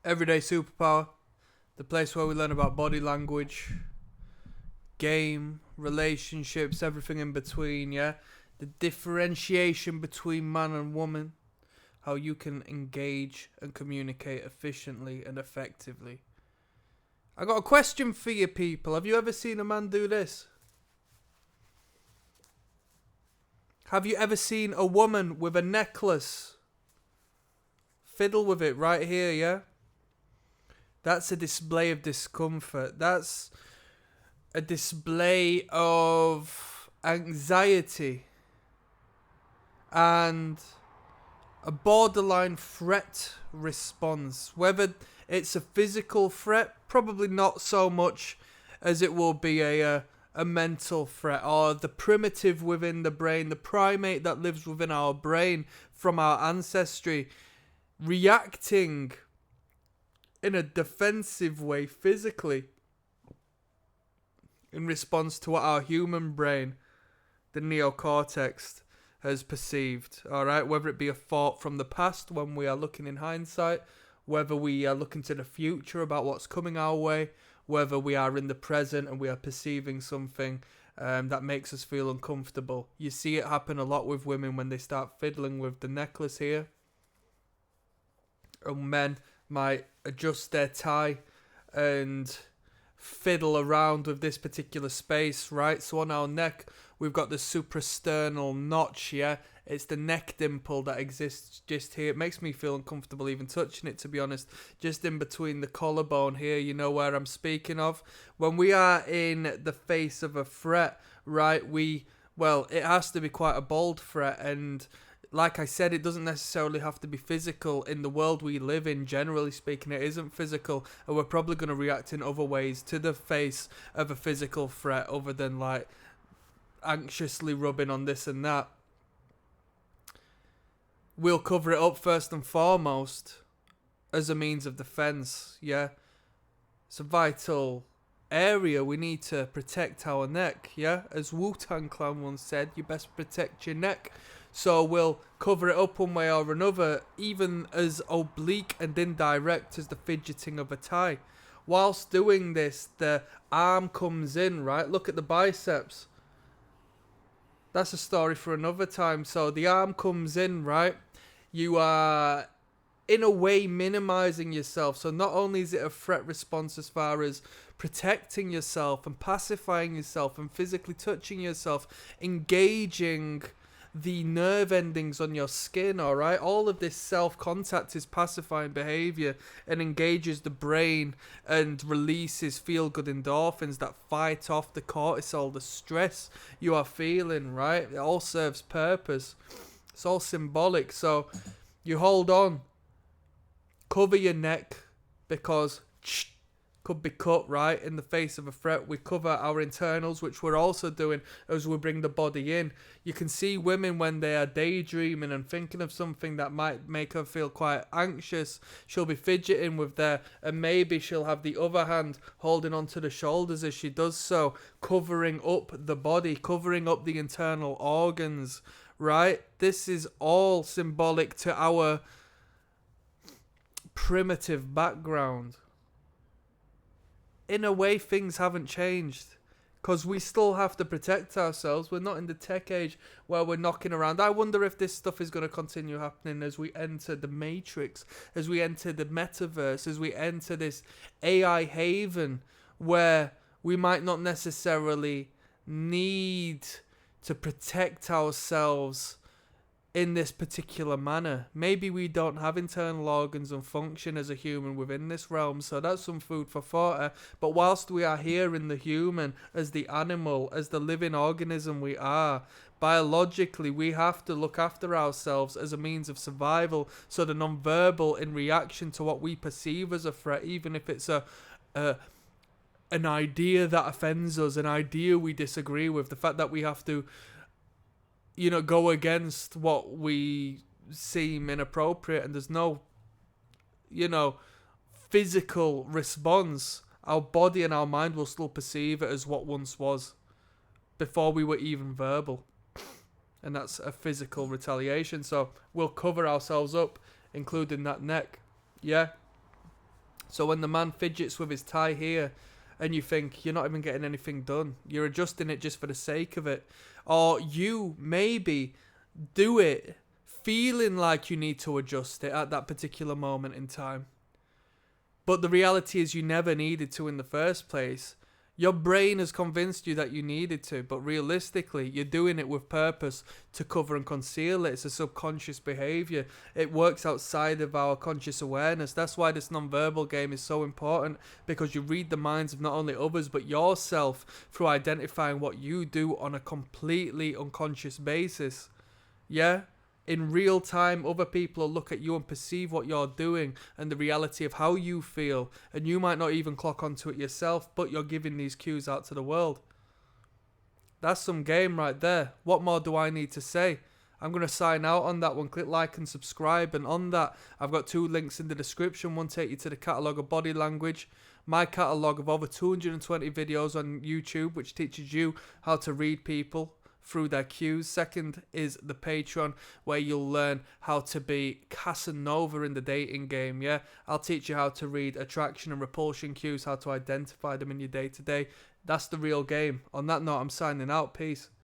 Everyday Superpower, the place where we learn about body language, game, relationships, everything in between, yeah? The differentiation between man and woman, how you can engage and communicate efficiently and effectively. I got a question for you people. Have you ever seen a man do this? Have you ever seen a woman with a necklace fiddle with it right here, yeah? That's a display of discomfort. That's a display of anxiety and a borderline threat response. Whether it's a physical threat, probably not so much as it will be a mental threat, or the primitive within the brain, the primate that lives within our brain from our ancestry, reacting in a defensive way physically in response to what our human brain, the neocortex, has perceived. Alright, whether it be a thought from the past when we are looking in hindsight, whether we are looking to the future about what's coming our way, whether we are in the present and we are perceiving something that makes us feel uncomfortable. You see it happen a lot with women when they start fiddling with the necklace here. And men might adjust their tie and fiddle around with this particular space, right? So on our neck, we've got the suprasternal notch, yeah? It's the neck dimple that exists just here. It makes me feel uncomfortable even touching it, to be honest. Just in between the collarbone here, you know where I'm speaking of. When we are in the face of a threat, right, it has to be quite a bold threat, and like I said, it doesn't necessarily have to be physical. In the world we live in, generally speaking, it isn't physical, and we're probably going to react in other ways to the face of a physical threat other than like anxiously rubbing on this and that. We'll cover it up first and foremost as a means of defense, yeah? It's a vital area. We need to protect our neck, yeah? As Wu-Tang Clan once said, you best protect your neck. So we'll cover it up one way or another, even as oblique and indirect as the fidgeting of a tie. Whilst doing this, the arm comes in, right? Look at the biceps. That's a story for another time. So the arm comes in, right? You are, in a way, minimizing yourself. So not only is it a threat response as far as protecting yourself and pacifying yourself and physically touching yourself, engaging the nerve endings on your skin, alright? All of this self-contact is pacifying behavior and engages the brain and releases feel-good endorphins that fight off the cortisol, the stress you are feeling, right? It all serves purpose. It's all symbolic. So you hold on, cover your neck, because could be cut, right? In the face of a threat, we cover our internals, which we're also doing as we bring the body in. You can see women when they are daydreaming and thinking of something that might make her feel quite anxious. She'll be fidgeting with there, and maybe she'll have the other hand holding onto the shoulders as she does so, covering up the body, covering up the internal organs, right? This is all symbolic to our primitive background. In a way, things haven't changed, because we still have to protect ourselves. We're not in the tech age where we're knocking around. I wonder if this stuff is going to continue happening as we enter the Matrix, as we enter the metaverse, as we enter this AI haven where we might not necessarily need to protect ourselves in this particular manner. Maybe we don't have internal organs and function as a human within this realm, so that's some food for thought. But whilst we are here in the human, as the animal, as the living organism we are, biologically we have to look after ourselves as a means of survival. So the non-verbal in reaction to what we perceive as a threat, even if it's an idea that offends us, an idea we disagree with, the fact that we have to go against what we seem inappropriate, and there's no, physical response. Our body and our mind will still perceive it as what once was, before we were even verbal. And that's a physical retaliation. So we'll cover ourselves up, including that neck. Yeah? So when the man fidgets with his tie here, and you think you're not even getting anything done, you're adjusting it just for the sake of it. Or you maybe do it feeling like you need to adjust it at that particular moment in time. But the reality is you never needed to in the first place. Your brain has convinced you that you needed to, but realistically, you're doing it with purpose to cover and conceal it. It's a subconscious behavior. It works outside of our conscious awareness. That's why this non-verbal game is so important, because you read the minds of not only others, but yourself through identifying what you do on a completely unconscious basis. Yeah? In real time, other people will look at you and perceive what you're doing and the reality of how you feel, and you might not even clock onto it yourself, but you're giving these cues out to the world. That's some game right there. What more do I need to say? I'm going to sign out on that one. Click like and subscribe, and on that, I've got 2 links in the description. One take you to the catalogue of body language, my catalogue of over 220 videos on YouTube, which teaches you how to read people through their cues. Second is the Patreon, where you'll learn how to be Casanova in the dating game. Yeah, I'll teach you how to read attraction and repulsion cues, how to identify them in your day-to-day. That's the real game. On that note, I'm signing out. Peace.